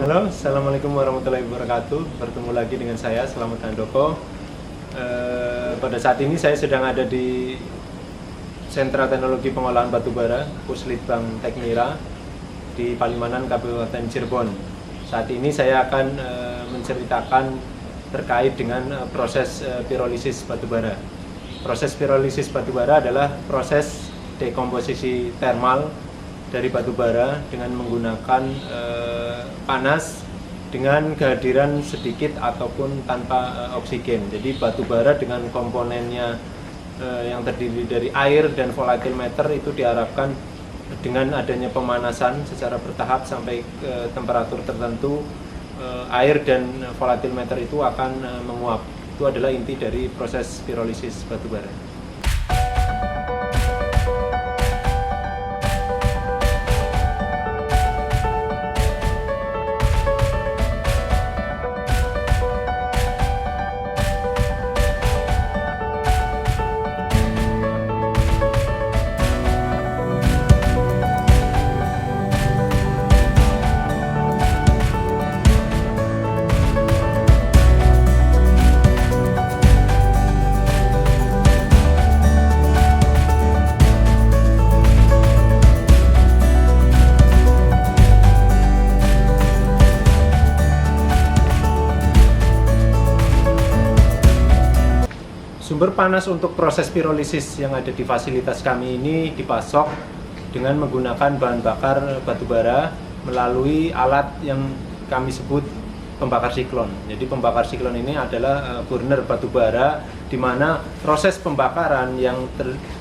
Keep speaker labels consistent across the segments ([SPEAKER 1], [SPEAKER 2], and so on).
[SPEAKER 1] Halo, Assalamualaikum warahmatullahi wabarakatuh. Bertemu lagi dengan saya, Slamet Handoko. Pada saat ini saya sedang ada di Sentra Teknologi Pengolahan Batubara, Puslitbang Tekmira, di Palimanan, Kabupaten Cirebon. Saat ini saya akan menceritakan terkait dengan proses pirolisis batubara. Proses pirolisis batubara adalah proses dekomposisi termal dari batubara dengan menggunakan panas dengan kehadiran sedikit ataupun tanpa oksigen. Jadi batubara dengan komponennya yang terdiri dari air dan volatilmeter itu diharapkan dengan adanya pemanasan secara bertahap sampai ke temperatur tertentu, air dan volatilmeter itu akan menguap. Itu adalah inti dari proses pirolisis batubara. Sumber panas untuk proses pirolisis yang ada di fasilitas kami ini dipasok dengan menggunakan bahan bakar batubara melalui alat yang kami sebut pembakar siklon. Jadi pembakar siklon ini adalah burner batubara, di mana proses pembakaran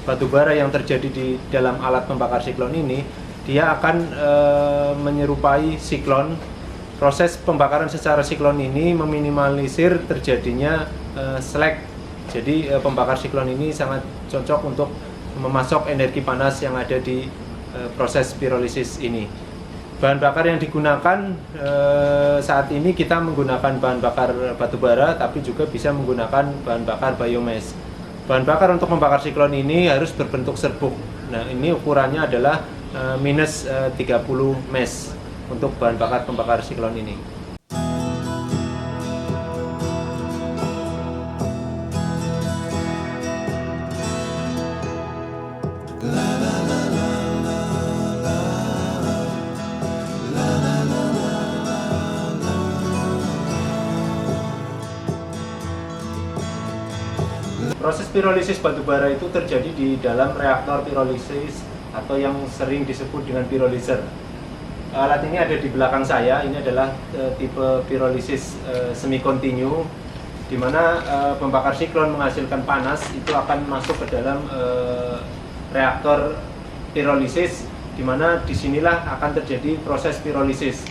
[SPEAKER 1] batubara yang terjadi di dalam alat pembakar siklon ini, dia akan menyerupai siklon. Proses pembakaran secara siklon ini meminimalisir terjadinya slack. Jadi pembakar siklon ini sangat cocok untuk memasok energi panas yang ada di proses pirolisis ini. Bahan bakar yang digunakan saat ini kita menggunakan bahan bakar batubara, tapi juga bisa menggunakan bahan bakar biomass. Bahan bakar untuk membakar siklon ini harus berbentuk serbuk. Nah, ini ukurannya adalah minus 30 mesh untuk bahan bakar pembakar siklon ini. Proses pirolisis batubara itu terjadi di dalam reaktor pirolisis atau yang sering disebut dengan pirolizer. Alat ini ada di belakang saya. Ini adalah tipe pirolisis semi kontinu, di mana pembakar siklon menghasilkan panas itu akan masuk ke dalam reaktor pirolisis, di mana disinilah akan terjadi proses pirolisis.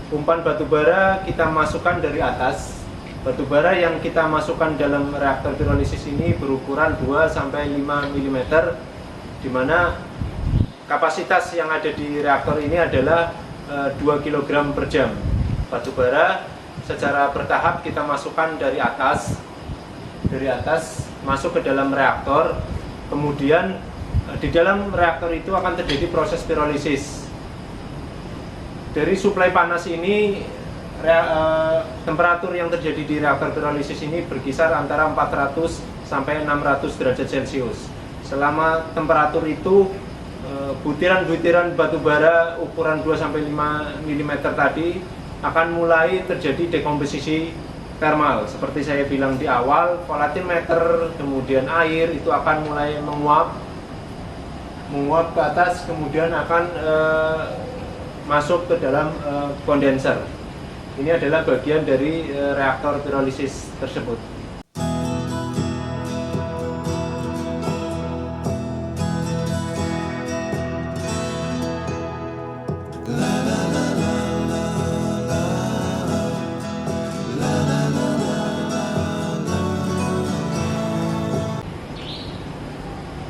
[SPEAKER 1] Umpan batubara kita masukkan dari atas. Batubara yang kita masukkan dalam reaktor pirolisis ini berukuran 2-5 mm, di mana kapasitas yang ada di reaktor ini adalah 2 kg per jam. Batubara secara bertahap kita masukkan dari atas masuk ke dalam reaktor, kemudian di dalam reaktor itu akan terjadi proses pirolisis. Dari suplai panas ini, temperatur yang terjadi di reaktor pirolisis ini berkisar antara 400 sampai 600 derajat Celcius. Selama temperatur itu, butiran-butiran batubara ukuran 2-5 mm tadi akan mulai terjadi dekomposisi termal. Seperti saya bilang di awal, volatilmeter, kemudian air itu akan mulai menguap ke atas, kemudian akan masuk ke dalam kondenser. Ini adalah bagian dari reaktor pirolisis tersebut.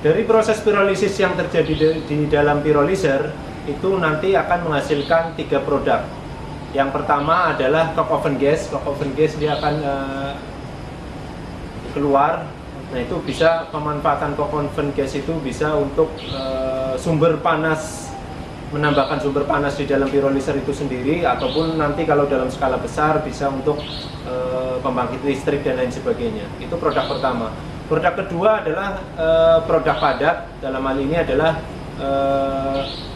[SPEAKER 1] Dari proses pirolisis yang terjadi di dalam pirolizer itu nanti akan menghasilkan 3 produk. Yang pertama adalah coke oven gas. Coke oven gas dia akan keluar. Nah, itu bisa pemanfaatan coke oven gas itu bisa untuk sumber panas menambahkan sumber panas di dalam pyrolyser itu sendiri, ataupun nanti kalau dalam skala besar bisa untuk pembangkit listrik dan lain sebagainya. Itu produk pertama. Produk kedua adalah produk padat. Dalam hal ini adalah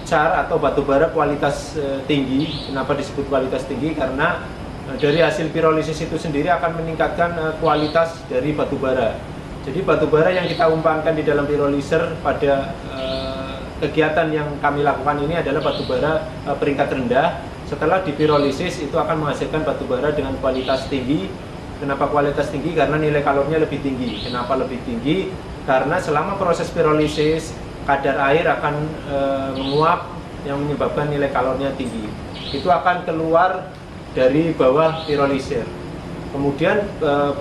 [SPEAKER 1] char atau batubara kualitas tinggi. Kenapa disebut kualitas tinggi? Karena dari hasil pyrolysis itu sendiri akan meningkatkan kualitas dari batubara. Jadi batubara yang kita umpankan di dalam pyrolyser pada kegiatan yang kami lakukan ini adalah batubara peringkat rendah. Setelah dipirolisis itu akan menghasilkan batubara dengan kualitas tinggi. Kenapa kualitas tinggi? Karena nilai kalornya lebih tinggi. Kenapa lebih tinggi? Karena selama proses pirolisis kadar air akan menguap yang menyebabkan nilai kalornya tinggi. Itu akan keluar dari bawah pirolisir. Kemudian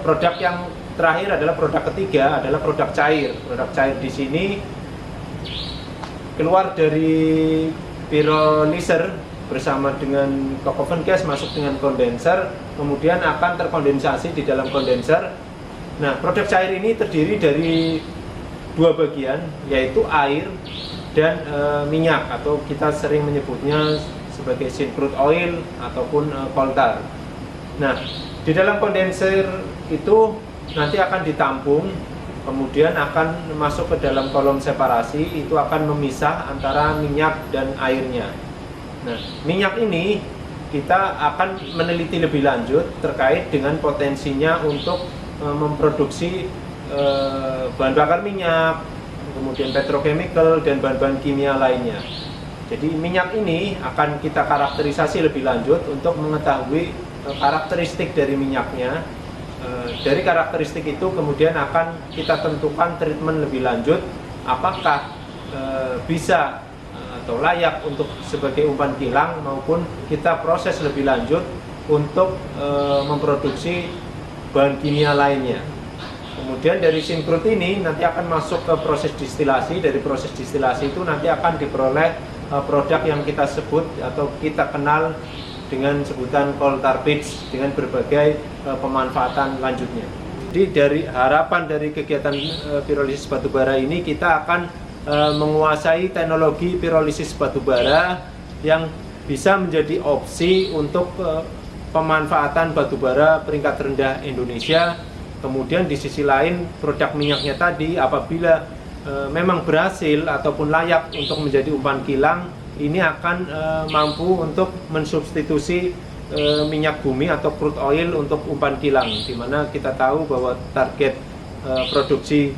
[SPEAKER 1] produk yang terakhir adalah produk ketiga adalah produk cair. Produk cair di sini keluar dari pyrolyser bersama dengan cock-oven gas masuk dengan kondenser, kemudian akan terkondensasi di dalam kondenser. Nah, produk cair ini terdiri dari dua bagian, yaitu air dan minyak, atau kita sering menyebutnya sebagai crude oil ataupun coal tar. Nah, di dalam kondenser itu nanti akan ditampung, kemudian akan masuk ke dalam kolom separasi, itu akan memisah antara minyak dan airnya. Nah, minyak ini kita akan meneliti lebih lanjut terkait dengan potensinya untuk memproduksi bahan bakar minyak, kemudian petrochemical dan bahan-bahan kimia lainnya. Jadi minyak ini akan kita karakterisasi lebih lanjut untuk mengetahui karakteristik dari minyaknya. Dari karakteristik itu kemudian akan kita tentukan treatment lebih lanjut, apakah bisa atau layak untuk sebagai umpan kilang, maupun kita proses lebih lanjut untuk memproduksi bahan kimia lainnya. Kemudian dari crude ini nanti akan masuk ke proses distilasi. Dari proses distilasi itu nanti akan diperoleh produk yang kita sebut atau kita kenal dengan sebutan coal tar pitch dengan berbagai pemanfaatan lanjutnya. Jadi dari harapan dari kegiatan pirolisis batubara ini, kita akan menguasai teknologi pirolisis batubara yang bisa menjadi opsi untuk pemanfaatan batubara peringkat rendah Indonesia. Kemudian di sisi lain produk minyaknya tadi apabila memang berhasil ataupun layak untuk menjadi umpan kilang, ini akan mampu untuk mensubstitusi minyak bumi atau crude oil untuk umpan kilang, di mana kita tahu bahwa target produksi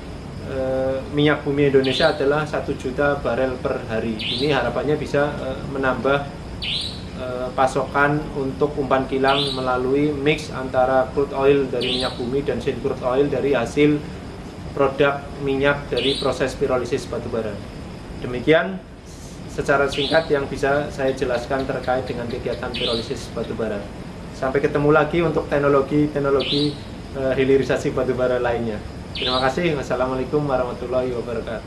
[SPEAKER 1] minyak bumi Indonesia adalah 1 juta barel per hari. Ini harapannya bisa menambah pasokan untuk umpan kilang melalui mix antara crude oil dari minyak bumi dan crude oil dari hasil produk minyak dari proses pirolisis batubara. Demikian secara singkat yang bisa saya jelaskan terkait dengan kegiatan pirolisis batubara. Sampai ketemu lagi untuk teknologi hilirisasi batubara lainnya. Terima kasih. Wassalamualaikum warahmatullahi wabarakatuh.